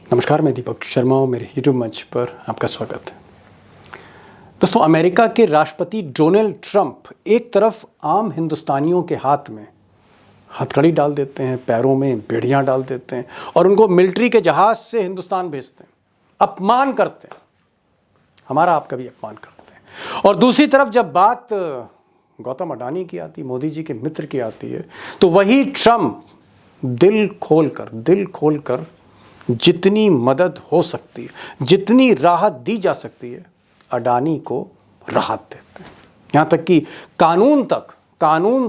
नमस्कार, मैं दीपक शर्मा और मेरे यूट्यूब मंच पर आपका स्वागत है। दोस्तों, अमेरिका के राष्ट्रपति डोनाल्ड ट्रंप एक तरफ आम हिंदुस्तानियों के हाथ में हथकड़ी डाल देते हैं, पैरों में बेड़ियां डाल देते हैं और उनको मिलिट्री के जहाज से हिंदुस्तान भेजते हैं, अपमान करते हैं, हमारा आपका भी अपमान करते हैं। और दूसरी तरफ जब बात गौतम अडानी की आती, मोदी जी के मित्र की आती है, तो वही ट्रंप दिल खोलकर जितनी मदद हो सकती है, जितनी राहत दी जा सकती है, अडानी को राहत देते हैं। यहाँ तक कि कानून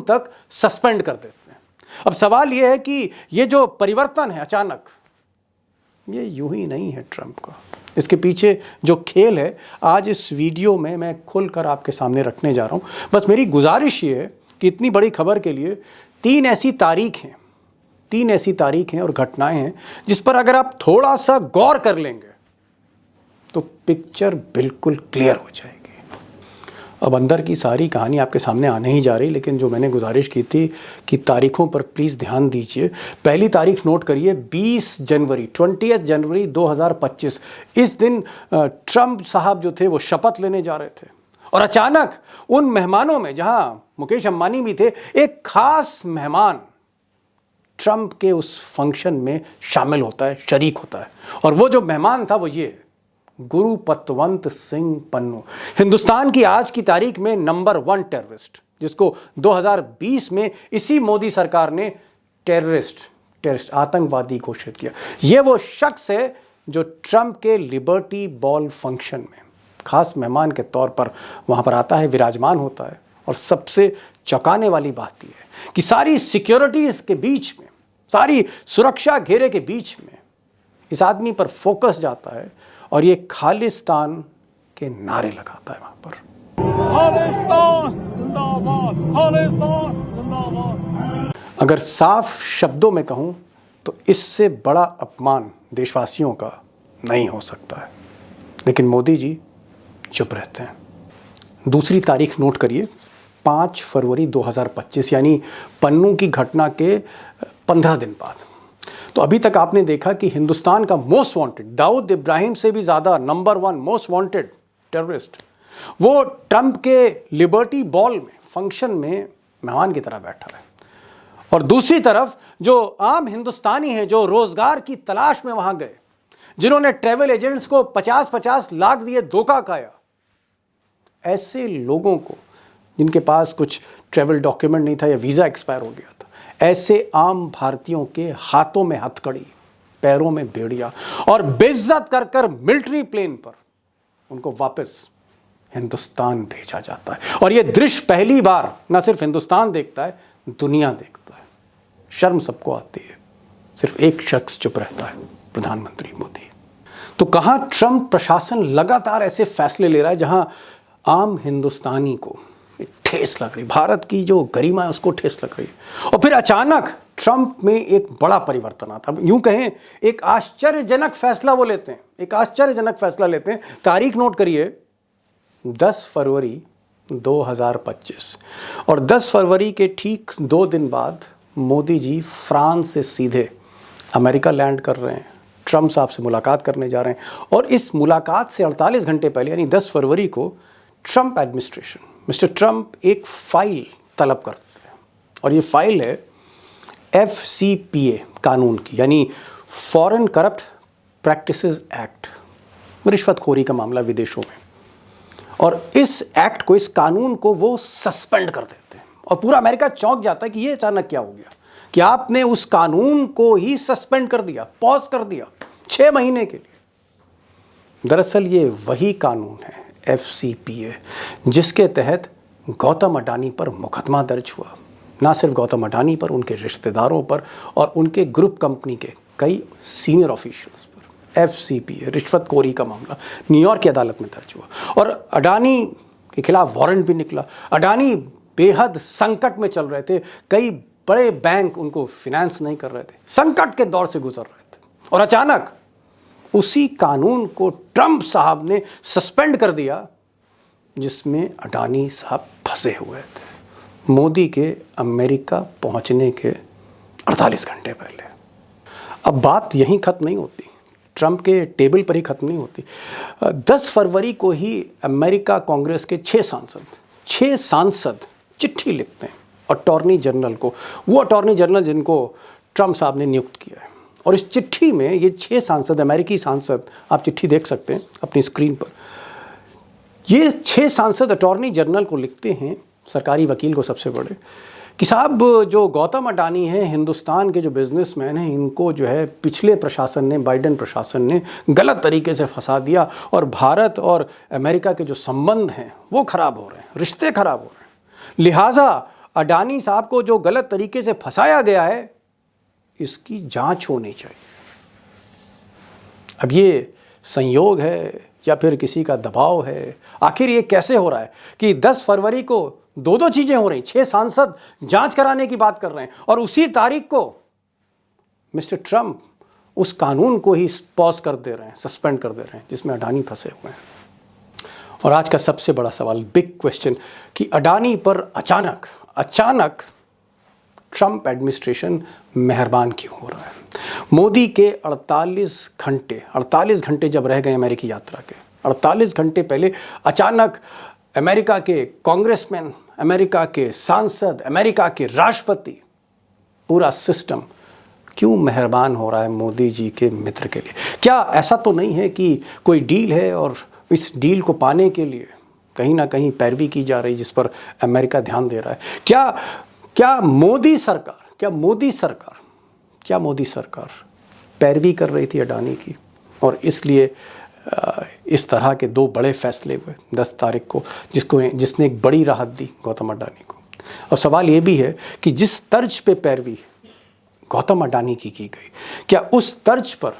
तक सस्पेंड कर देते हैं। अब सवाल यह है कि ये जो परिवर्तन है अचानक, ये यूं ही नहीं है ट्रंप का। इसके पीछे जो खेल है आज इस वीडियो में मैं खुलकर आपके सामने रखने जा रहा हूँ। बस मेरी गुजारिश ये है कि इतनी बड़ी खबर के लिए तीन ऐसी तारीखें और घटनाएं हैं जिस पर अगर आप थोड़ा सा गौर कर लेंगे तो पिक्चर बिल्कुल क्लियर हो जाएगी। अब अंदर की सारी कहानी आपके सामने आने ही जा रही, लेकिन जो मैंने गुजारिश की थी कि तारीखों पर प्लीज़ ध्यान दीजिए। पहली तारीख नोट करिए, 20 जनवरी 2025। इस दिन ट्रंप साहब जो थे वो शपथ लेने जा रहे थे और अचानक उन मेहमानों में, जहां मुकेश अंबानी भी थे, एक खास मेहमान ट्रंप के उस फंक्शन में शामिल होता है, शरीक होता है। और वो जो मेहमान था वो ये गुरुपतवंत सिंह पन्नू, हिंदुस्तान की आज की तारीख में नंबर 1 टेररिस्ट, जिसको 2020 में इसी मोदी सरकार ने टेररिस्ट आतंकवादी घोषित किया। ये वो शख्स है जो ट्रंप के लिबर्टी बॉल फंक्शन में खास मेहमान के तौर पर वहां पर आता है, विराजमान होता है। और सबसे चौंकाने वाली बात यह है कि सारी सिक्योरिटीज के बीच में, सारी सुरक्षा घेरे के बीच में इस आदमी पर फोकस जाता है और ये खालिस्तान के नारे लगाता है वहां पर। खालिस्तान जिंदाबाद, खालिस्तान जिंदाबाद। अगर साफ शब्दों में कहूं तो इससे बड़ा अपमान देशवासियों का नहीं हो सकता है, लेकिन मोदी जी चुप रहते हैं। दूसरी तारीख नोट करिए, 5 फरवरी 2025, यानी पन्नू की घटना के 15 दिन बाद। तो अभी तक आपने देखा कि हिंदुस्तान का मोस्ट वांटेड, दाऊद इब्राहिम से भी ज़्यादा नंबर 1 मोस्ट वांटेड टेररिस्ट, वो ट्रंप के लिबर्टी बॉल में फंक्शन में मेहमान की तरह बैठा है। और दूसरी तरफ जो आम हिंदुस्तानी हैं, जो रोजगार की तलाश में वहां गए, जिन्होंने ट्रैवल एजेंट्स को 50-50 लाख दिए, धोखा खाया, ऐसे लोगों को, जिनके पास कुछ ट्रैवल डॉक्यूमेंट नहीं था या वीज़ा एक्सपायर हो गया था, ऐसे आम भारतीयों के हाथों में हथकड़ी, पैरों में बेड़ियां और बेइज्जत कर मिलिट्री प्लेन पर उनको वापस हिंदुस्तान भेजा जाता है। और यह दृश्य पहली बार न सिर्फ हिंदुस्तान देखता है, दुनिया देखता है। शर्म सबको आती है, सिर्फ एक शख्स चुप रहता है, प्रधानमंत्री मोदी। तो कहां ट्रंप प्रशासन लगातार ऐसे फैसले ले रहा है जहां आम हिंदुस्तानी को ठेस लग रही, भारत की जो गरिमा है उसको ठेस लग रही है। और फिर अचानक ट्रंप में एक बड़ा परिवर्तन आता है, यूं कहें एक आश्चर्यजनक फैसला वो लेते हैं, एक आश्चर्यजनक फैसला लेते हैं। तारीख नोट करिए, 10 फरवरी 2025। और 10 फरवरी के ठीक 2 दिन बाद मोदी जी फ्रांस से सीधे अमेरिका लैंड कर रहे हैं, ट्रंप साहब से मुलाकात करने जा रहे हैं। और इस मुलाकात से 48 घंटे पहले, यानी 10 फरवरी को, ट्रंप एडमिनिस्ट्रेशन, मिस्टर ट्रंप एक फाइल तलब करते हैं। और ये फाइल है FCPA कानून की, यानी फॉरेन करप्ट प्रैक्टिसेस एक्ट, रिश्वतखोरी का मामला विदेशों में। और इस एक्ट को, इस कानून को वो सस्पेंड कर देते हैं। और पूरा अमेरिका चौंक जाता है कि ये अचानक क्या हो गया कि आपने उस कानून को ही सस्पेंड कर दिया, पॉज कर दिया 6 महीने के लिए। दरअसल ये वही कानून है, FCPA, जिसके तहत गौतम अडानी पर मुकदमा दर्ज हुआ। ना सिर्फ गौतम अडानी पर, उनके रिश्तेदारों पर और उनके ग्रुप कंपनी के कई सीनियर ऑफिशियल्स पर FCPA, रिश्वतखोरी का मामला, न्यूयॉर्क की अदालत में दर्ज हुआ। और अडानी के खिलाफ वारंट भी निकला। अडानी बेहद संकट में चल रहे थे, कई बड़े बैंक उनको फिनेंस नहीं कर रहे थे, संकट के दौर से गुजर रहे थे। और अचानक उसी कानून को ट्रंप साहब ने सस्पेंड कर दिया जिसमें अडानी साहब फंसे हुए थे मोदी के अमेरिका पहुंचने के 48 घंटे पहले। अब बात यहीं खत्म नहीं होती। ट्रंप के टेबल पर ही खत्म नहीं होती। 10 फरवरी को ही अमेरिका कांग्रेस के 6 सांसद चिट्ठी लिखते हैं अटॉर्नी जनरल को, वो अटॉर्नी जनरल जिनको ट्रंप साहब ने नियुक्त किया है। और इस चिट्ठी में ये 6 सांसद, अमेरिकी सांसद, आप चिट्ठी देख सकते हैं अपनी स्क्रीन पर, ये 6 सांसद अटॉर्नी जनरल को लिखते हैं, सरकारी वकील को सबसे बड़े, कि साहब जो गौतम अडानी हैं, हिंदुस्तान के जो बिजनेसमैन हैं, इनको जो है पिछले प्रशासन ने, बाइडेन प्रशासन ने गलत तरीके से फंसा दिया और भारत और अमेरिका के जो संबंध हैं वो खराब हो रहे हैं, रिश्ते खराब हो रहे हैं। लिहाजा अडानी साहब को जो गलत तरीके से फंसाया गया है, इसकी जांच होनी चाहिए। अब ये संयोग है या फिर किसी का दबाव है? आखिर ये कैसे हो रहा है कि 10 फरवरी को दो चीजें हो रही, 6 सांसद जांच कराने की बात कर रहे हैं और उसी तारीख को मिस्टर ट्रंप उस कानून को ही पॉज कर दे रहे हैं, सस्पेंड कर दे रहे हैं जिसमें अडानी फंसे हुए हैं। और आज का सबसे बड़ा सवाल, बिग क्वेश्चन, कि अडानी पर अचानक ट्रंप एडमिनिस्ट्रेशन मेहरबान क्यों हो रहा है? मोदी के 48 घंटे जब रह गए अमेरिकी यात्रा के, 48 घंटे पहले अचानक अमेरिका के कांग्रेसमैन, अमेरिका के सांसद, अमेरिका के राष्ट्रपति, पूरा सिस्टम क्यों मेहरबान हो रहा है मोदी जी के मित्र के लिए? क्या ऐसा तो नहीं है कि कोई डील है और इस डील को पाने के लिए कहीं ना कहीं पैरवी की जा रही जिस पर अमेरिका ध्यान दे रहा है? क्या मोदी सरकार पैरवी कर रही थी अडानी की और इसलिए इस तरह के 2 बड़े फैसले हुए 10 तारीख को, जिसने एक बड़ी राहत दी गौतम अडानी को? और सवाल ये भी है कि जिस तर्ज पे पैरवी गौतम अडानी की गई, क्या उस तर्ज पर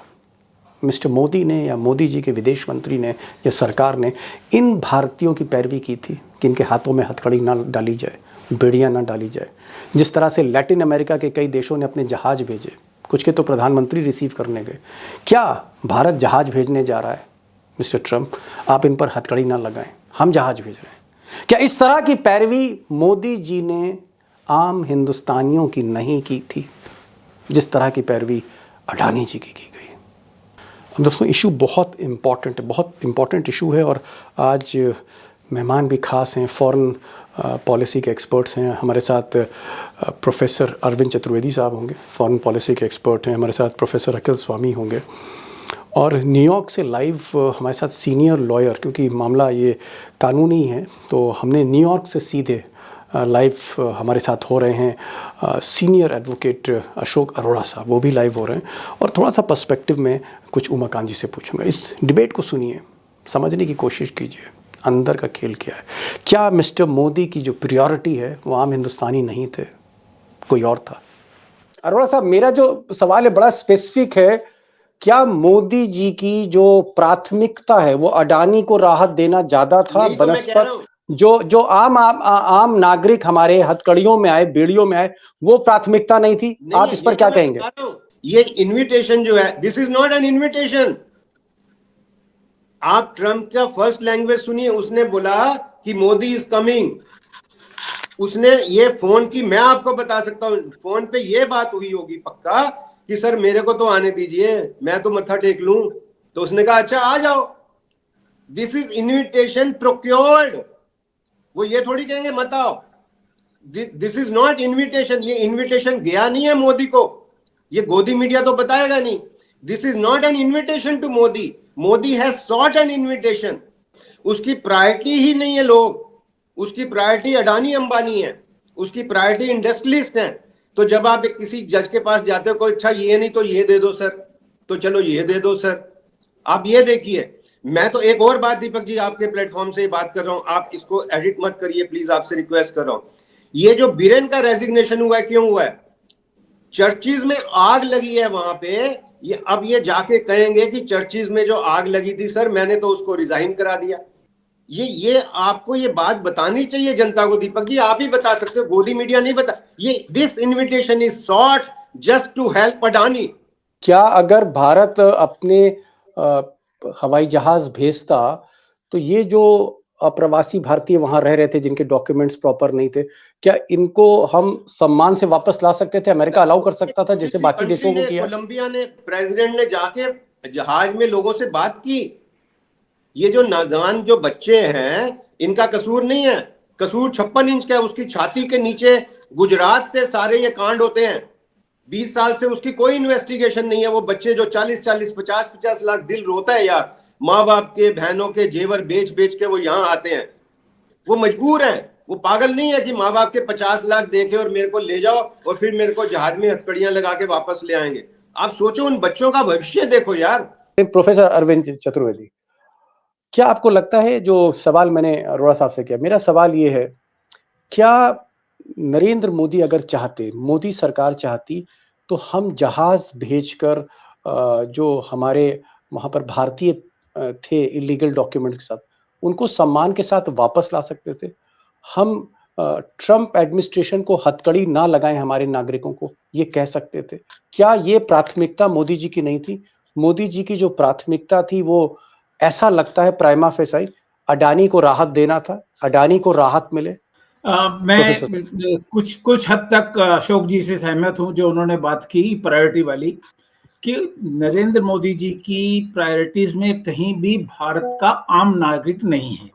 मिस्टर मोदी ने या मोदी जी के विदेश मंत्री ने या सरकार ने इन भारतीयों की पैरवी की थी कि इनके हाथों में हथकड़ी ना डाली जाए, बेड़ियाँ ना डाली जाए? जिस तरह से लैटिन अमेरिका के कई देशों ने अपने जहाज़ भेजे, कुछ के तो प्रधानमंत्री रिसीव करने गए, क्या भारत जहाज़ भेजने जा रहा है? मिस्टर ट्रंप, आप इन पर हथकड़ी ना लगाएं, हम जहाज़ भेज रहे हैं। क्या इस तरह की पैरवी मोदी जी ने आम हिंदुस्तानियों की नहीं की थी जिस तरह की पैरवी अडानी जी की गई? अब दोस्तों, इशू बहुत इम्पॉर्टेंट इशू है और आज मेहमान भी खास हैं, फॉरेन पॉलिसी के एक्सपर्ट्स हैं हमारे साथ। प्रोफेसर अरविंद चतुर्वेदी साहब होंगे, फॉरेन पॉलिसी के एक्सपर्ट हैं। हमारे साथ प्रोफेसर अखिल स्वामी होंगे और न्यूयॉर्क से लाइव हमारे साथ सीनियर लॉयर, क्योंकि मामला ये कानूनी है तो हमने न्यूयॉर्क से सीधे लाइव हमारे साथ हो रहे हैं सीनियर एडवोकेट अशोक अरोड़ा साहब, वो भी लाइव हो रहे हैं। और थोड़ा सा पर्सपेक्टिव में कुछ उमाकांत जी से पूछूंगा। इस डिबेट को सुनिए, समझने की कोशिश कीजिए अंदर का खेल क्या है। क्या मिस्टर मोदी की जो प्रायोरिटी है वो आम हिंदुस्तानी नहीं थे, कोई और था? अरोड़ा साहब, मेरा जो सवाल है बड़ा स्पेसिफिक है। क्या मोदी जी की जो प्राथमिकता है वो अडानी को राहत देना ज्यादा था बनस्पत जो आम नागरिक हमारे हथकड़ियों में आए, बेड़ियों में आए, वो प्राथमिकता नहीं थी? आप इस पर क्या कहेंगे? ये इनविटेशन जो है, this is not an invitation. आप ट्रंप का फर्स्ट लैंग्वेज सुनिए, उसने बोला कि मोदी इज कमिंग। उसने ये फोन की, मैं आपको बता सकता हूं, फोन पे ये बात हुई होगी पक्का कि सर मेरे को तो आने दीजिए, मैं तो मत्था टेक लूं। तो उसने कहा अच्छा आ जाओ। This is invitation procured. वो ये थोड़ी कहेंगे मत आओ। This is not invitation. ये इनविटेशन गया नहीं है मोदी को, ये गोदी मीडिया तो बताएगा नहीं। This is not an invitation to Modi. Modi has sought an invitation. उसकी प्रायोरिटी ही नहीं है लोग, उसकी प्रायोरिटी अडानी अंबानी है, उसकी प्रायोरिटी इंडस्ट्रियलिस्ट है। तो जब आप किसी जज के पास जाते हो, कोई अच्छा ये नहीं तो ये दे दो सर, तो चलो ये दे दो सर। आप ये देखिए, मैं तो एक और बात दीपक जी आपके प्लेटफॉर्म से बात कर रहा हूं, आप इसको एडिट मत करिए प्लीज, आपसे रिक्वेस्ट कर रहा हूं। ये जो बीरेन का रेजिग्नेशन हुआ है, क्यों हुआ है? चर्चिज में आग लगी है वहां पे। ये अब ये जाके कहेंगे कि चर्चिज में जो आग लगी थी सर मैंने तो उसको रिजाइन करा दिया। ये आपको ये बात बतानी चाहिए जनता को। दीपक जी आप ही बता सकते हो, गोदी मीडिया नहीं बता। ये this invitation is sought just to help Adani. क्या अगर भारत अपने हवाई जहाज भेजता तो ये जो अप्रवासी भारतीय वहां रह रहे थे जिनके डॉक्यूमेंट्स प्रॉपर नहीं थे, क्या इनको हम सम्मान से वापस ला सकते थे? अमेरिका अलाउ कर सकता था जैसे बाकी देशों को किया? कोलंबिया ने, प्रेसिडेंट ने जाके जहाज में लोगों से बात की। ये जो नौजवान जो बच्चे हैं इनका कसूर नहीं है, कसूर 56 इंच का है। उसकी छाती के नीचे गुजरात से सारे ये कांड होते हैं। 20 साल से उसकी कोई इन्वेस्टिगेशन नहीं है। वो बच्चे जो 40-40, 50-50 लाख, दिल रोता है यार। माँ बाप के, बहनों के जेवर बेच बेच के वो यहाँ आते हैं। वो मजबूर हैं, वो पागल नहीं है कि माँ बाप के 50 लाख देके और मेरे को ले जाओ और फिर मेरे को जहाज में हथकड़ियां लगा के वापस ले आएंगे। आप सोचो, उन बच्चों का भविष्य देखो यार। प्रोफेसर अरविंद चतुर्वेदी, क्या आपको लगता है, जो सवाल मैंने अरोड़ा साहब से किया, मेरा सवाल ये है, क्या नरेंद्र मोदी अगर चाहते, मोदी सरकार चाहती, तो हम जहाज भेजकर जो हमारे वहां पर भारतीय थे इलीगल डॉक्यूमेंट्स के साथ, उनको सम्मान के साथ वापस ला सकते थे? हम ट्रंप एडमिनिस्ट्रेशन को हथकड़ी ना लगाएं हमारे नागरिकों को, ये कह सकते थे? क्या ये प्राथमिकता मोदी जी की नहीं थी? मोदी जी की जो प्राथमिकता थी वो, ऐसा लगता है प्राइमा फेसाई, अडानी को राहत देना था, अडानी को राहत मिले। मैं कुछ कुछ हद तक अशोक जी से सहमत हूं जो उन्होंने बात की प्रायोरिटी वाली, कि नरेंद्र मोदी जी की प्रायोरिटीज में कहीं भी भारत का आम नागरिक नहीं है।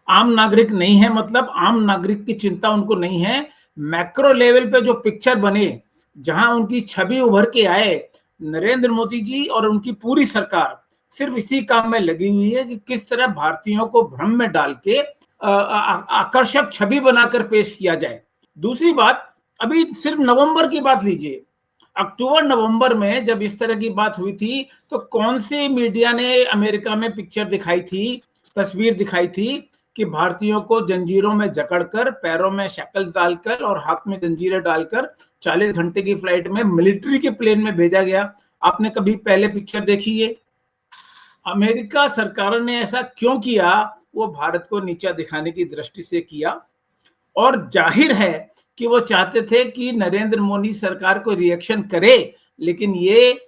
आम नागरिक नहीं है मतलब आम नागरिक की चिंता उनको नहीं है। मैक्रो लेवल पे जो पिक्चर बने, जहां उनकी छवि उभर के आए, नरेंद्र मोदी जी और उनकी पूरी सरकार सिर्फ इसी काम में लगी हुई है कि किस तरह भारतीयों को भ्रम में डाल के आकर्षक छवि बनाकर पेश किया जाए। दूसरी बात, अभी सिर्फ नवंबर की बात लीजिए, अक्टूबर नवंबर में जब इस तरह की बात हुई थी तो कौन सी मीडिया ने अमेरिका में पिक्चर दिखाई थी, तस्वीर दिखाई थी कि भारतीयों को जंजीरों में जकड़कर, पैरों में शैकल्स डालकर और हाथ में जंजीरें डालकर 40 घंटे की फ्लाइट में मिलिट्री के प्लेन में भेजा गया? आपने कभी पहले पिक्चर देखी है? अमेरिका सरकार ने ऐसा क्यों किया? वो भारत को नीचा दिखाने की दृष्टि से किया, और जाहिर है कि वो चाहते थे कि नरेंद्र मोदी सरकार को रिएक्शन करे, लेकिन ये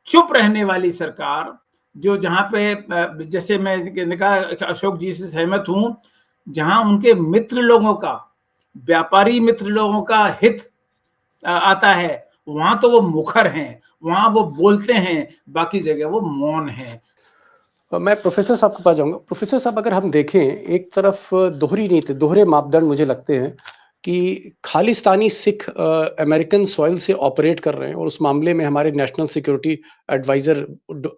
चुप रहने वाली सरकार, जो जहां पे, जैसे मैं कहा, अशोक जी से सहमत हूं, जहां उनके मित्र लोगों का, व्यापारी मित्र लोगों का हित आता है, वहां तो वो मुखर हैं, वहां वो बोलते हैं, बाकी जगह वो मौन है। मैं प्रोफेसर साहब के पास जाऊंगा। प्रोफेसर साहब, अगर हम देखें, एक तरफ दोहरी नीति, दोहरे मापदंड मुझे लगते हैं कि खालिस्तानी सिख अमेरिकन सॉइल से ऑपरेट कर रहे हैं, और उस मामले में हमारे national security adviser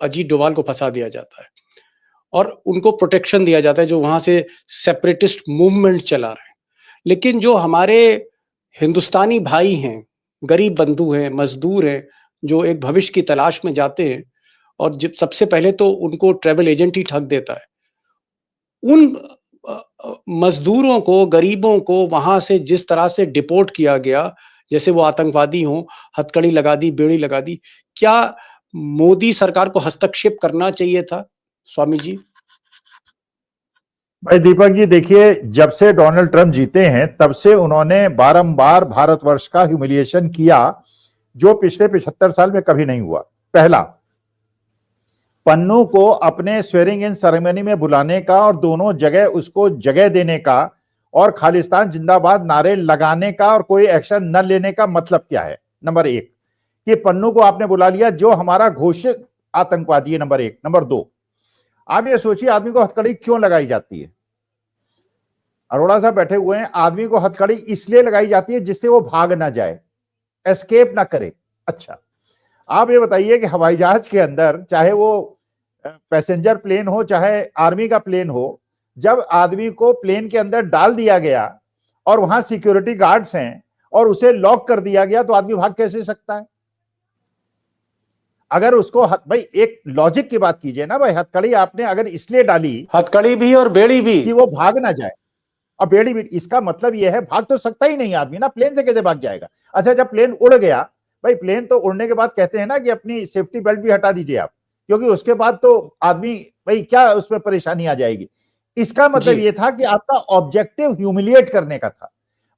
Ajit Doval को फंसा दिया जाता है और उनको प्रोटेक्शन दिया जाता है, जो वहां से सेपरेटिस्ट मूवमेंट चला रहे हैं। लेकिन जो हमारे हिंदुस्तानी भाई हैं, गरीब बंधु हैं, मजदूर हैं, जो एक भविष्य की तलाश में जाते हैं, और जब सबसे पहले तो उनको ट्रैवल एजेंट ही ठग देता है, उन मजदूरों को, गरीबों को वहां से जिस तरह से डिपोर्ट किया गया, जैसे वो आतंकवादी हों, हथकड़ी लगा दी, बेड़ी लगा दी, क्या मोदी सरकार को हस्तक्षेप करना चाहिए था, स्वामी जी? भाई दीपक जी, देखिए, जब से डोनाल्ड ट्रंप जीते हैं तब से उन्होंने बारंबार भारतवर्ष का ह्यूमिलिएशन किया, जो पिछले 75 साल में कभी नहीं हुआ। पहला, पन्नू को अपने स्वेरिंग इन सेरेमनी में बुलाने का और दोनों जगह उसको जगह देने का और खालिस्तान जिंदाबाद नारे लगाने का और कोई एक्शन न लेने का मतलब क्या है? नंबर एक, कि पन्नू को आपने बुला लिया जो हमारा घोषित आतंकवादी है, नंबर एक। नंबर दो, आप ये सोचिए, आदमी को हथकड़ी क्यों लगाई जाती है? अरोड़ा साहब बैठे हुए हैं, आदमी को हथकड़ी इसलिए लगाई जाती है जिससे वो भाग ना जाए, एस्केप ना करे। अच्छा, आप ये बताइए कि हवाई जहाज के अंदर, चाहे वो पैसेंजर प्लेन हो चाहे आर्मी का प्लेन हो, जब आदमी को प्लेन के अंदर डाल दिया गया और वहां सिक्योरिटी गार्ड्स हैं और उसे लॉक कर दिया गया, तो आदमी भाग कैसे सकता है? अगर उसको भाई एक लॉजिक की बात कीजिए ना भाई, हथकड़ी आपने अगर इसलिए डाली, हथकड़ी भी और बेड़ी भी, कि वो भाग ना जाए, और बेड़ी भी, इसका मतलब यह है भाग तो सकता ही नहीं आदमी ना, प्लेन से कैसे भाग जाएगा? अच्छा, जब प्लेन उड़ गया, भाई प्लेन तो उड़ने के बाद कहते हैं ना कि अपनी सेफ्टी बेल्ट भी हटा दीजिए आप, क्योंकि उसके बाद तो आदमी, भाई क्या उसमें परेशानी आ जाएगी। इसका मतलब ये था कि आपका ऑब्जेक्टिव ह्यूमिलिएट करने का था।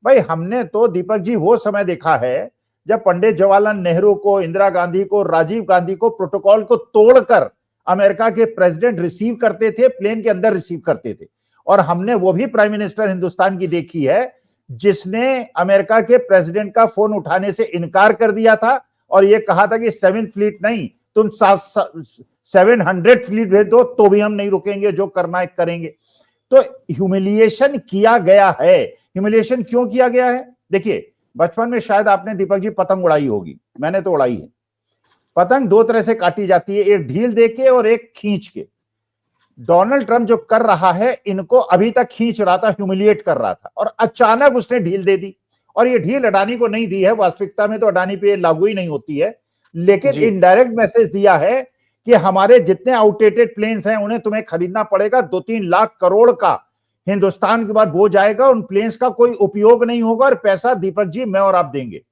भाई हमने तो दीपक जी वो समय देखा है जब पंडित जवाहरलाल नेहरू को, इंदिरा गांधी को, राजीव गांधी को प्रोटोकॉल को तोड़कर अमेरिका के प्रेसिडेंट रिसीव करते थे, प्लेन के अंदर रिसीव करते थे। और हमने वो भी प्राइम मिनिस्टर हिंदुस्तान की देखी है जिसने अमेरिका के प्रेसिडेंट का फोन उठाने से इनकार कर दिया था और यह कहा था कि 7th फ्लीट नहीं, तुम 700 फ्लीट भेज दो तो भी हम नहीं रुकेंगे, जो करना है करेंगे। तो ह्यूमिलिएशन किया गया है। ह्यूमिलिएशन क्यों किया गया है? देखिए, बचपन में शायद आपने दीपक जी पतंग उड़ाई होगी, मैंने तो उड़ाई है। पतंग दो तरह से काटी जाती है, एक ढील देके और एक खींच के। डोनाल्ड ट्रंप जो कर रहा है, इनको अभी तक खींच रहा था, ह्यूमिलिएट कर रहा था, और अचानक उसने ढील दे दी। और ये ढील अडानी को नहीं दी है, वास्तविकता में तो अडानी पे लागू ही नहीं होती है, लेकिन इनडायरेक्ट मैसेज दिया है कि हमारे जितने आउटडेटेड प्लेन्स हैं उन्हें तुम्हें खरीदना पड़ेगा। 2-3 लाख करोड़ का हिंदुस्तान के बाद बोझ आएगा, उन प्लेन्स का कोई उपयोग नहीं होगा, और पैसा दीपक जी मैं और आप देंगे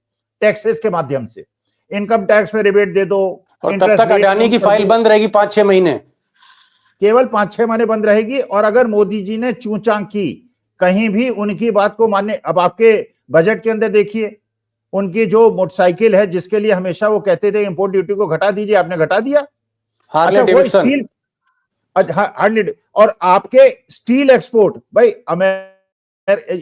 टैक्सेस के माध्यम से। इनकम टैक्स में रिबेट दे दो, और तब तक अडानी की फाइल बंद रहेगी 5-6 महीने, केवल 5-6 महीने बंद रहेगी। और अगर मोदी जी ने चूचां की, कहीं भी उनकी बात को मानने, अब आपके बजट के अंदर देखिए, उनकी जो मोटरसाइकिल है जिसके लिए हमेशा वो कहते थे इंपोर्ट ड्यूटी को घटा दीजिए, आपने घटा दिया। अच्छा, वो स्टील, और आपके स्टील एक्सपोर्ट, भाई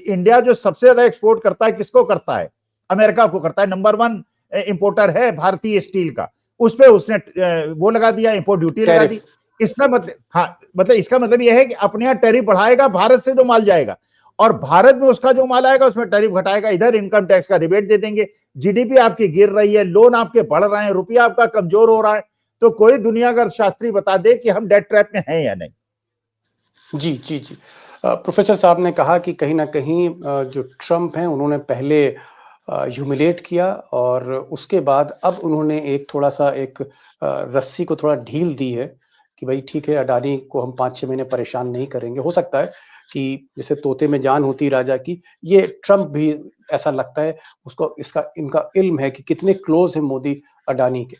इंडिया जो सबसे ज्यादा एक्सपोर्ट करता है किसको करता है? अमेरिका को करता है। नंबर 1 इंपोर्टर है भारतीय स्टील का, उस पे उसने वो लगा दिया, इंपोर्ट ड्यूटी लगा दी। इसका मतलब, हाँ, मतलब इसका मतलब यह है कि अपने यहाँ टैरिफ बढ़ाएगा, भारत से जो माल जाएगा, और भारत में उसका जो माल आएगा उसमें टैरिफ घटाएगा, इधर इनकम टैक्स का रिबेट दे देंगे। जीडीपी आपकी गिर रही है, लोन आपके बढ़ रहे हैं, रुपया आपका कमजोर हो रहा है, तो कोई दुनिया का शास्त्री बता दे कि हम डेट ट्रैप में हैं या नहीं। जी जी जी। प्रोफेसर साहब ने कहा कि कहीं ना कहीं जो ट्रंप हैं उन्होंने पहले ह्यूमिलेट किया, और उसके बाद अब उन्होंने एक थोड़ा सा एक रस्सी को थोड़ा ढील दी है कि भाई ठीक है, अडानी को हम 5-6 महीने परेशान नहीं करेंगे। हो सकता है कि जैसे तोते में जान होती राजा की, ये ट्रंप भी ऐसा लगता है उसको, इनका इल्म है कि कितने क्लोज है मोदी अडानी के।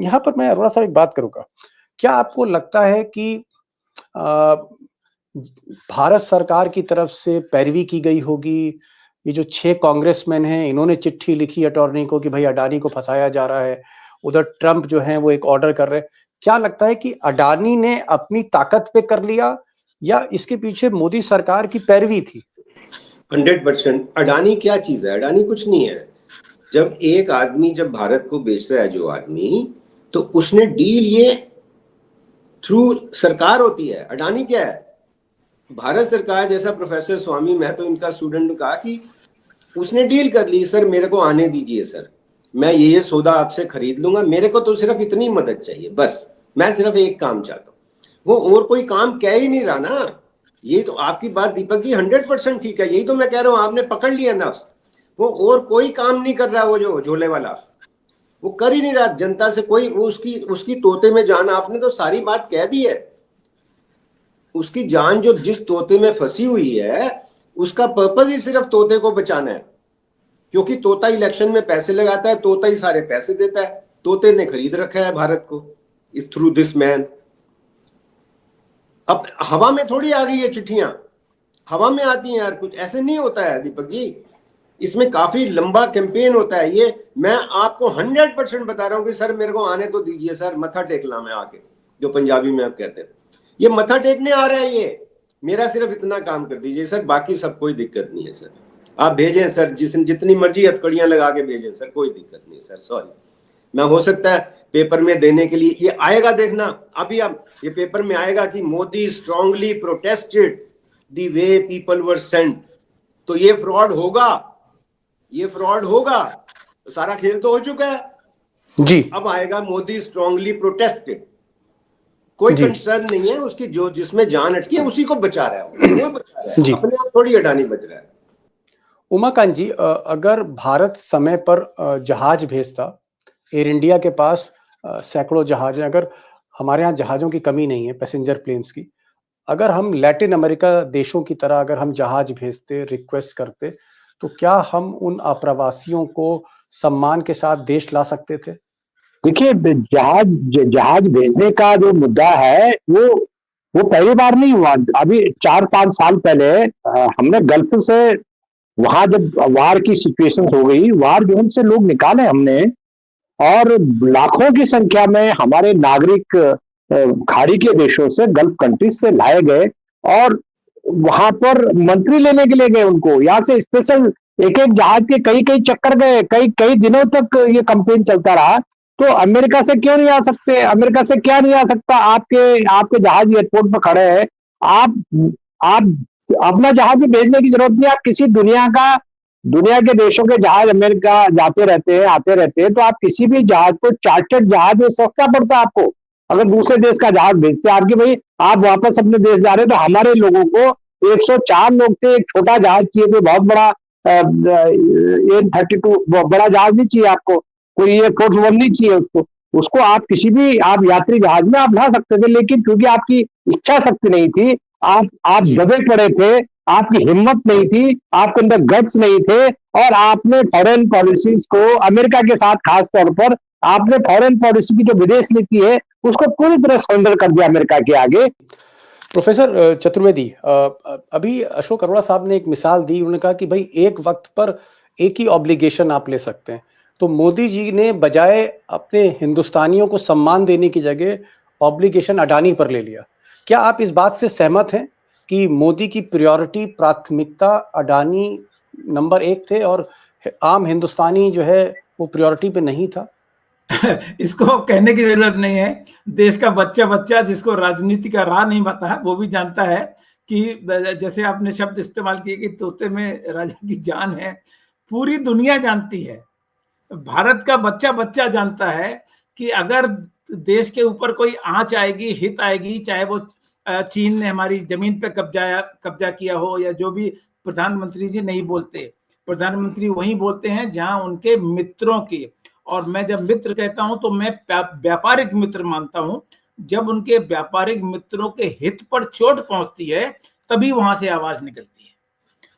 यहाँ पर मैं थोड़ा सा एक बात करूँगा, क्या आपको लगता है कि भारत सरकार की तरफ से पैरवी की गई होगी? ये जो 6 कांग्रेसमैन हैं, इन्होंने चिट्ठी लिखी अटॉर्नी को कि भाई अडानी को फंसाया जा रहा है, उधर ट्रंप जो है वो एक ऑर्डर कर रहे हैं। क्या लगता है कि अडानी ने अपनी ताकत पे कर लिया, या इसके पीछे मोदी सरकार की पैरवी थी? 100%। अडानी क्या चीज है? अडानी कुछ नहीं है। जब एक आदमी जब भारत को बेच रहा है जो आदमी, तो उसने डील, ये थ्रू सरकार होती है। अडानी क्या है? भारत सरकार। जैसा प्रोफेसर स्वामी, मैं तो इनका स्टूडेंट, कहा कि उसने डील कर ली, सर मेरे को आने दीजिए सर, मैं ये सौदा आपसे खरीद लूंगा, मेरे को तो सिर्फ इतनी मदद चाहिए, बस मैं सिर्फ एक काम चाहता हूँ। वो और कोई काम कह ही नहीं रहा ना। ये तो आपकी बात दीपक जी 100% ठीक है, यही तो मैं कह रहा हूँ, आपने पकड़ लिया नफ्स। वो और कोई काम नहीं कर रहा, वो जो झोले वाला, वो कर ही नहीं रहा जनता से कोई, वो उसकी तोते में जान, आपने तो सारी बात कह दी है। उसकी जान जो जिस तोते में फंसी हुई है, उसका पर्पस ही सिर्फ तोते को बचाना है, क्योंकि तोता इलेक्शन में पैसे लगाता है, तोता ही सारे पैसे देता है, तोते ने खरीद रखा है भारत को इस थ्रू दिस मैन। अब हवा में थोड़ी आ गई है चिट्ठियां, हवा में आती हैं यार, कुछ ऐसे नहीं होता है दीपक जी। इसमें काफी लंबा कैंपेन होता है। ये मैं आपको 100% बता रहा हूं कि सर मेरे को आने तो दीजिए सर, मत्था टेकला मैं आके, जो पंजाबी में आप कहते हैं, ये मत्था टेकने आ रहा है, ये मेरा सिर्फ इतना काम कर दीजिए सर, बाकी सब कोई दिक्कत नहीं है सर, आप भेजें सर, जितनी मर्जी हथकड़ियां लगा के भेजें सर, कोई दिक्कत नहीं सर, सॉरी। मैं हो सकता है पेपर में देने के लिए, ये आएगा देखना अभी, अब ये पेपर में आएगा कि Modi strongly protested the way people were sent, तो ये फ्रॉड होगा, ये फ्रॉड होगा। सारा खेल तो हो चुका है जी। अब आएगा मोदी स्ट्रांगली प्रोटेस्टेड, कोई कंसर्न नहीं है उसकी, जो जिसमें जान अटकी है उसी को बचा रहा है, वो बचा रहा है, अपने आप थोड़ी अडानी बच रहा है। उमाकांत जी, अगर भारत समय पर जहाज भेजता, एयर इंडिया के पास सैकड़ों जहाज हैं, अगर हमारे यहाँ जहाज़ों की कमी नहीं है, पैसेंजर प्लेन्स की, अगर हम लैटिन अमेरिका देशों की तरह अगर हम जहाज भेजते, रिक्वेस्ट करते, तो क्या हम उन अप्रवासियों को सम्मान के साथ देश ला सकते थे? देखिए, जहाज भेजने का जो मुद्दा है वो पहली बार नहीं हुआ। अभी 4-5 साल पहले हमने गल्फ से, वहां जब वार की सिचुएशन हो गई, वार जोन से लोग निकाले हमने, और लाखों की संख्या में हमारे नागरिक खाड़ी के देशों से, गल्फ कंट्रीज से लाए गए, और वहां पर मंत्री लेने के लिए गए उनको, यहाँ से स्पेशल एक एक जहाज के कई चक्कर गए, कई दिनों तक ये कंपेन चलता रहा तो अमेरिका से क्यों नहीं आ सकते? अमेरिका से क्या नहीं आ सकता? आपके आपके जहाज एयरपोर्ट पर खड़े हैं, आप अपना जहाज भी भेजने की जरूरत नहीं। आप किसी दुनिया के देशों के जहाज अमेरिका जाते रहते हैं, आते रहते हैं, तो आप किसी भी जहाज को, चार्टर्ड जहाज में सस्ता पड़ता है आपको। अगर दूसरे देश का जहाज भेजते हैं आपके, भाई आप वापस अपने देश जा रहे हैं, तो हमारे लोगों को 104 लोग थे, एक छोटा जहाज चाहिए, कोई बहुत बड़ा A32 बड़ा जहाज नहीं चाहिए आपको, कोई एयरफोर्स वन नहीं चाहिए उसको। उसको आप किसी भी आप यात्री जहाज में आप ला सकते थे, लेकिन क्योंकि आपकी इच्छा शक्ति नहीं थी, आप दबे पड़े थे, आपकी हिम्मत नहीं थी, आपके अंदर गट्स नहीं थे, और आपने फॉरेन पॉलिसीज को, अमेरिका के साथ खास तौर पर आपने फॉरेन पॉलिसी की जो विदेश नीति है उसको पूरी तरह सरेंडर कर दिया अमेरिका के आगे। प्रोफेसर चतुर्वेदी, अभी अशोक अरोड़ा साहब ने एक मिसाल दी, उन्होंने कहा कि भाई एक वक्त पर एक ही ऑब्लिगेशन आप ले सकते हैं। तो मोदी जी ने बजाय अपने हिंदुस्तानियों को सम्मान देने की जगह ऑब्लिगेशन अडानी पर ले लिया। क्या आप इस बात से सहमत हैं कि मोदी की प्रायोरिटी, प्राथमिकता अडानी नंबर 1 थे और आम हिंदुस्तानी जो है वो प्रायोरिटी पे नहीं था? इसको कहने की जरूरत नहीं है। देश का बच्चा जिसको राजनीति का राह नहीं पता है वो भी जानता है कि जैसे आपने शब्द इस्तेमाल किए कि तोते में राजा की जान है, पूरी दुनिया जानती है, भारत का बच्चा जानता है कि अगर देश के ऊपर कोई आंच आएगी, हित आएगी, चाहे वो चीन ने हमारी जमीन पे कब्जा किया हो, या जो भी प्रधानमंत्री जी नहीं बोलते, प्रधानमंत्री वही बोलते हैं जहां उनके मित्रों की, और मैं जब मित्र कहता हूं तो मैं व्यापारिक मित्र मानता हूं, जब उनके व्यापारिक मित्रों के हित पर चोट पहुंचती है तभी वहां से आवाज निकलती है,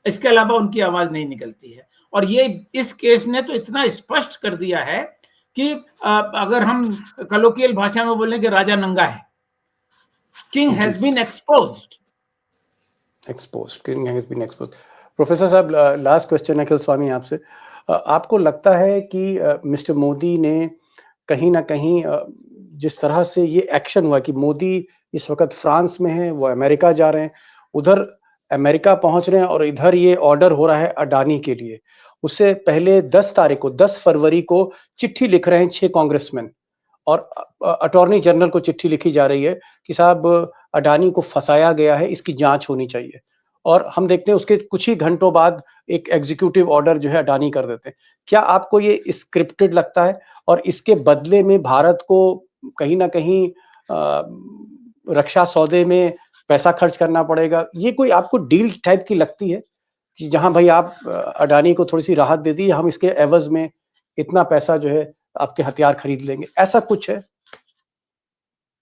इसके अलावा उनकी आवाज नहीं निकलती है। और ये इस केस ने तो इतना स्पष्ट कर दिया है कि अगर हम कलोकियल भाषा में बोलें कि राजा नंगा है, king has been exposed. King has been exposed. Professor साहब, लास्ट क्वेश्चन अखिल स्वामी आपसे, आपको लगता है कि मिस्टर मोदी ने कहीं ना कहीं जिस तरह से ये एक्शन हुआ कि मोदी इस वक्त फ्रांस में है, वो अमेरिका जा रहे हैं, उधर अमेरिका पहुंच रहे हैं और इधर ये ऑर्डर हो रहा है अडानी के लिए, उससे पहले 10 फरवरी को चिट्ठी लिख रहे हैं 6 कांग्रेसमैन और अटॉर्नी जनरल को चिट्ठी लिखी जा रही है कि साहब अडानी को फंसाया गया है, इसकी जांच होनी चाहिए। और हम देखते हैं उसके कुछ ही घंटों बाद एक एग्जीक्यूटिव ऑर्डर जो है अडानी कर देते हैं। क्या आपको ये स्क्रिप्टेड लगता है और इसके बदले में भारत को कहीं ना कहीं रक्षा सौदे में पैसा खर्च करना पड़ेगा? ये कोई आपको डील टाइप की लगती है कि जहां भाई आप अडानी को थोड़ी सी राहत दे दी, हम इसके एवज में इतना पैसा जो है आपके हथियार खरीद लेंगे, ऐसा कुछ है?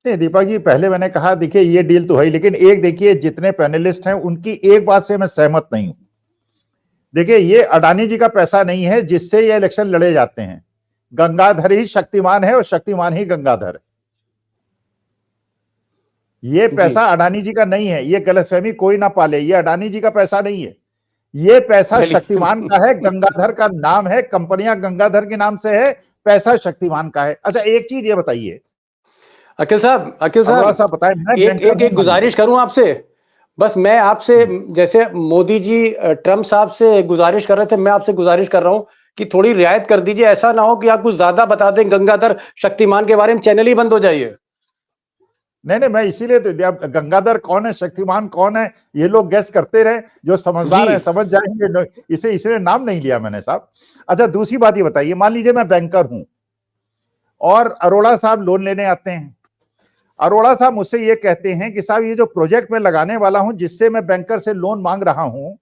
नहीं दीपक जी, पहले मैंने कहा देखिए ये डील तो है, लेकिन एक देखिए जितने पैनलिस्ट हैं उनकी एक बात से मैं सहमत नहीं हूं। देखिए ये अडानी जी का पैसा नहीं है जिससे ये इलेक्शन लड़े जाते हैं। गंगाधर ही शक्तिमान है और शक्तिमान ही गंगाधर है। ये पैसा अडानी जी का नहीं है, ये गलतफहमी कोई ना पाले, ये अडानी जी का पैसा नहीं है, ये पैसा शक्तिमान का है, गंगाधर का नाम है, कंपनियां गंगाधर के नाम से है, पैसा शक्तिमान का है। अच्छा एक चीज ये बताइए अखिल साहब, बताए, एक गुजारिश करूं आपसे, बस मैं आपसे, जैसे मोदी जी ट्रम्प साहब से गुजारिश कर रहे थे, मैं आपसे गुजारिश कर रहा हूं कि थोड़ी रियायत कर दीजिए, ऐसा ना हो कि आप कुछ ज्यादा बता दें गंगाधर शक्तिमान के बारे में, चैनल ही बंद हो जाइए। नहीं, मैं इसीलिए तो, गंगाधर कौन है, शक्तिमान कौन है, ये लोग गैस करते रहे, जो समझदार है समझ जाएंगे, इसलिए नाम नहीं लिया मैंने साहब। अच्छा दूसरी बात ये बताइए, मान लीजिए मैं बैंकर हूं और अरोड़ा साहब लोन लेने आते हैं, अरोड़ा साहब मुझसे ये कहते हैं कि साहब ये जो प्रोजेक्ट मैं लगाने वाला हूं, जिससे मैं बैंकर से लोन मांग रहा हूं,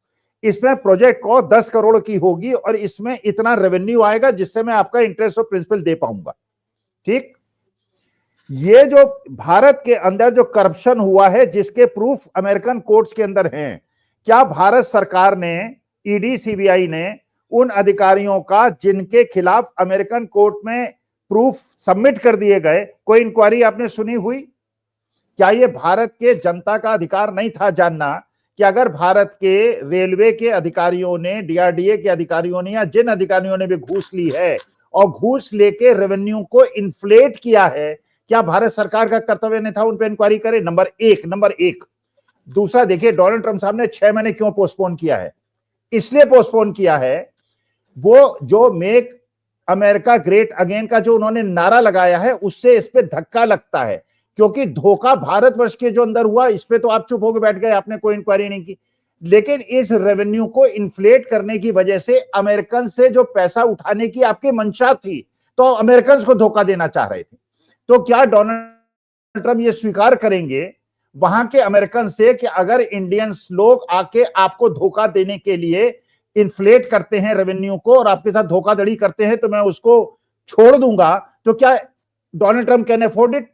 इसमें प्रोजेक्ट को 10 करोड़ की होगी और इसमें इतना रेवेन्यू आएगा जिससे मैं आपका इंटरेस्ट और प्रिंसिपल दे पाऊंगा। ठीक, ये जो भारत के अंदर जो करप्शन हुआ है जिसके प्रूफ अमेरिकन कोर्ट्स के अंदर हैं, क्या भारत सरकार ने, ईडी सीबीआई ने उन अधिकारियों का जिनके खिलाफ अमेरिकन कोर्ट में प्रूफ सबमिट कर दिए गए, कोई इंक्वायरी आपने सुनी हुई? क्या ये भारत के जनता का अधिकार नहीं था जानना कि अगर भारत के रेलवे के अधिकारियों ने, डीआरडीए के अधिकारियों ने, या जिन अधिकारियों ने भी घूस ली है और घूस लेके रेवेन्यू को इन्फ्लेट किया है, क्या भारत सरकार का कर्तव्य नहीं था उन पर इंक्वायरी करे? नंबर एक। दूसरा देखिए, डोनाल्ड ट्रंप साहब ने 6 महीने क्यों पोस्टपोन किया है? इसलिए पोस्टपोन किया है, वो जो मेक अमेरिका ग्रेट अगेन का जो उन्होंने नारा लगाया है उससे इस पे धक्का लगता है, क्योंकि धोखा भारतवर्ष के जो अंदर हुआ इस पे तो आप चुप होकर बैठ गए, आपने कोई इंक्वायरी नहीं की। लेकिन इस रेवेन्यू को इन्फ्लेट करने की वजह से अमेरिकन से जो पैसा उठाने की आपकी मंशा थी, तो अमेरिकन को धोखा देना चाह रहे थे। तो क्या डोनाल्ड ट्रंप ये स्वीकार करेंगे वहां के अमेरिकन से कि अगर इंडियंस लोग आके आपको धोखा देने के लिए इन्फ्लेट करते हैं रेवेन्यू को और आपके साथ धोखाधड़ी करते हैं तो मैं उसको छोड़ दूंगा, तो क्या Donald Trump can afford it?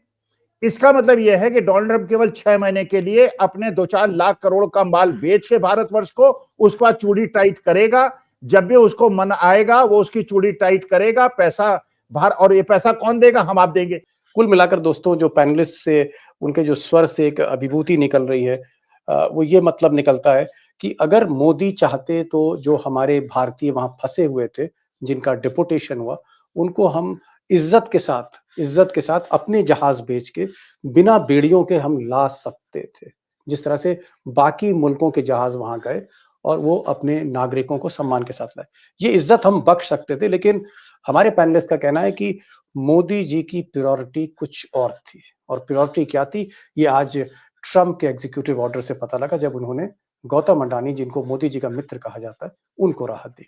इसका मतलब यह है कि डोनाल्ड ट्रंप केवल 6 महीने के लिए अपने 2-4 लाख करोड़ का माल बेच के भारतवर्ष को उसके बाद चूड़ी टाइट करेगा। जब भी उसको मन आएगा वो उसकी चूड़ी टाइट करेगा, पैसा बाहर, और ये पैसा कौन देगा? हम आप देंगे। कुल मिलाकर दोस्तों जो पैनलिस्ट से उनके जो स्वर से एक अभिभूति निकल रही है वो ये मतलब निकलता है कि अगर मोदी चाहते तो जो हमारे भारतीय वहां फंसे हुए थे, जिनका डिपोटेशन हुआ, उनको हम इज्जत के साथ अपने जहाज बेच के बिना बेड़ियों के हम ला सकते थे, जिस तरह से बाकी मुल्कों के जहाज वहां गए और वो अपने नागरिकों को सम्मान के साथ लाए। ये इज्जत हम बख्श सकते थे, लेकिन हमारे पैनलिस्ट का कहना है कि मोदी जी की प्रायोरिटी कुछ और थी। और प्रायोरिटी क्या थी, ये आज ट्रंप के एग्जीक्यूटिव ऑर्डर से पता लगा, जब उन्होंने गौतम अडानी, जिनको मोदी जी का मित्र कहा जाता है, उनको राहत दी।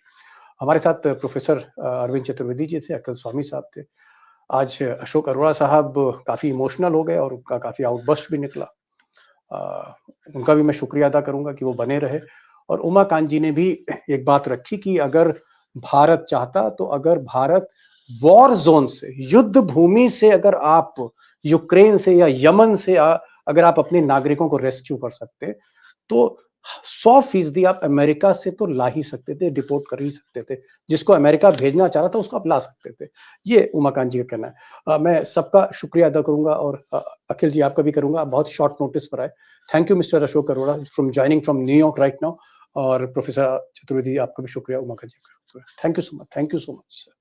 हमारे साथ प्रोफेसर अरविंद चतुर्वेदी जी थे, अखिल स्वामी साहब थे। आज अशोक अरोड़ा साहब काफ़ी इमोशनल हो गए और उनका काफ़ी आउटबर्स्ट भी निकला। उनका भी मैं शुक्रिया अदा करूँगा कि वो बने रहे। और उमाकांत जी ने भी एक बात रखी कि अगर भारत चाहता, तो अगर भारत वॉर जोन से, युद्ध भूमि से, अगर आप यूक्रेन से या यमन से अगर आप अपने नागरिकों को रेस्क्यू कर सकते, तो 100% आप अमेरिका से तो ला ही सकते थे, डिपोर्ट कर ही सकते थे। जिसको अमेरिका भेजना चाह रहा था उसको आप ला सकते थे। ये उमाकांत जी का कहना है। मैं सबका शुक्रिया अदा करूंगा और अखिल जी आपका भी करूंगा, आप बहुत शॉर्ट नोटिस पर आए। Thank you mister Ashok Arora from joining from New York right now. और प्रोफेसर चतुर्वेदी आपका भी शुक्रिया, उमाकांत जी का शुक्रिया। Thank you so much, thank you so much sir.